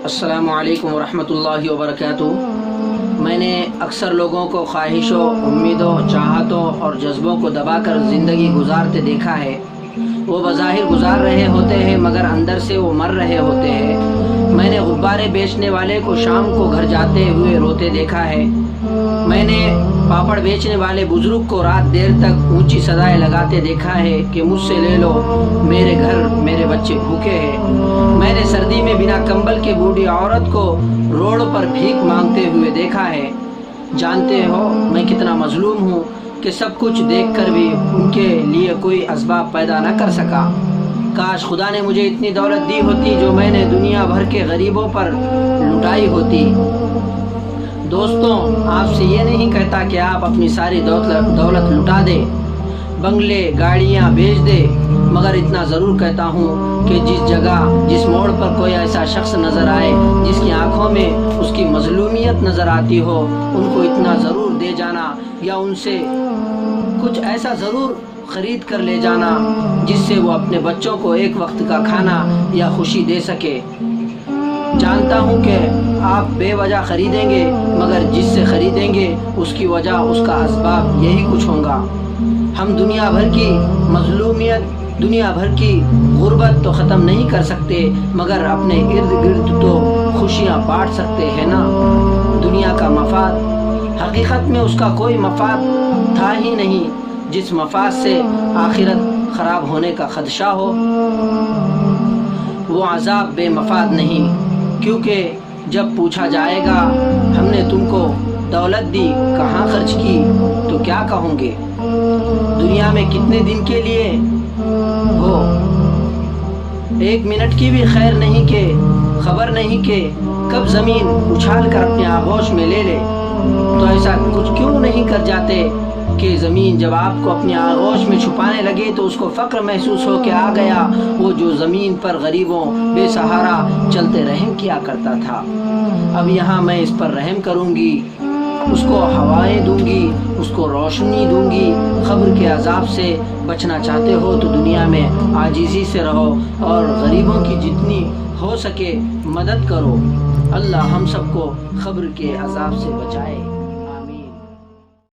السلام علیکم ورحمۃ اللہ وبرکاتہ۔ میں نے اکثر لوگوں کو خواہشوں، امیدوں، چاہتوں اور جذبوں کو دبا کر زندگی گزارتے دیکھا ہے۔ وہ بظاہر گزار رہے ہوتے ہیں مگر اندر سے وہ مر رہے ہوتے ہیں۔ میں نے غبارے بیچنے والے کو شام کو گھر جاتے ہوئے روتے دیکھا ہے۔ میں نے پاپڑ بیچنے والے بزرگ کو رات دیر تک اونچی صدائیں لگاتے دیکھا ہے کہ مجھ سے لے لو، میرے گھر میرے بچے بھوکے ہیں۔ میں نے سردی میں بنا کمبل کے بوڑھی عورت کو روڈ پر بھیک مانگتے ہوئے دیکھا ہے۔ جانتے ہو میں کتنا مظلوم ہوں کہ سب کچھ دیکھ کر بھی ان کے لیے کوئی اسباب پیدا نہ کر سکا۔ کاش خدا نے مجھے اتنی دولت دی ہوتی جو میں نے دنیا بھر کے غریبوں پر لٹائی ہوتی۔ دوستوں، آپ سے یہ نہیں کہتا کہ آپ اپنی ساری دولت لٹا دے، بنگلے گاڑیاں بیچ دے، مگر اتنا ضرور کہتا ہوں کہ جس جگہ جس موڑ پر کوئی ایسا شخص نظر آئے جس کی آنکھوں میں اس کی مظلومیت نظر آتی ہو، ان کو اتنا ضرور دے جانا یا ان سے کچھ ایسا ضرور خرید کر لے جانا جس سے وہ اپنے بچوں کو ایک وقت کا کھانا یا خوشی دے سکے۔ جانتا ہوں کہ آپ بے وجہ خریدیں گے مگر جس سے خریدیں گے اس کی وجہ، اس کا اسباب یہی کچھ ہوگا۔ ہم دنیا بھر کی مظلومیت، دنیا بھر کی غربت تو ختم نہیں کر سکتے مگر اپنے ارد گرد تو خوشیاں بانٹ سکتے ہیں نا۔ دنیا کا مفاد، حقیقت میں اس کا کوئی مفاد تھا ہی نہیں۔ جس مفاد سے آخرت خراب ہونے کا خدشہ ہو وہ عذاب بے مفاد نہیں، کیونکہ جب پوچھا جائے گا ہم نے تم کو دولت دی کہاں خرچ کی تو کیا کہوں گے؟ دنیا میں کتنے دن کے لیے ہو؟ ایک منٹ کی بھی خیر نہیں کہ خبر نہیں کہ کب زمین اچھال کر اپنے آغوش میں لے لے۔ تو ایسا کچھ کیوں نہیں کر جاتے کہ زمین جب آپ کو اپنے آغوش میں چھپانے لگے تو اس کو فخر محسوس ہو کہ آ گیا وہ جو زمین پر غریبوں بے سہارا چلتے رحم کیا کرتا تھا۔ اب یہاں میں اس پر رحم کروں گی، اس کو ہوائیں دوں گی، اس کو روشنی دوں گی۔ قبر کے عذاب سے بچنا چاہتے ہو تو دنیا میں عاجزی سے رہو اور غریبوں کی جتنی ہو سکے مدد کرو۔ اللہ ہم سب کو قبر کے عذاب سے بچائے۔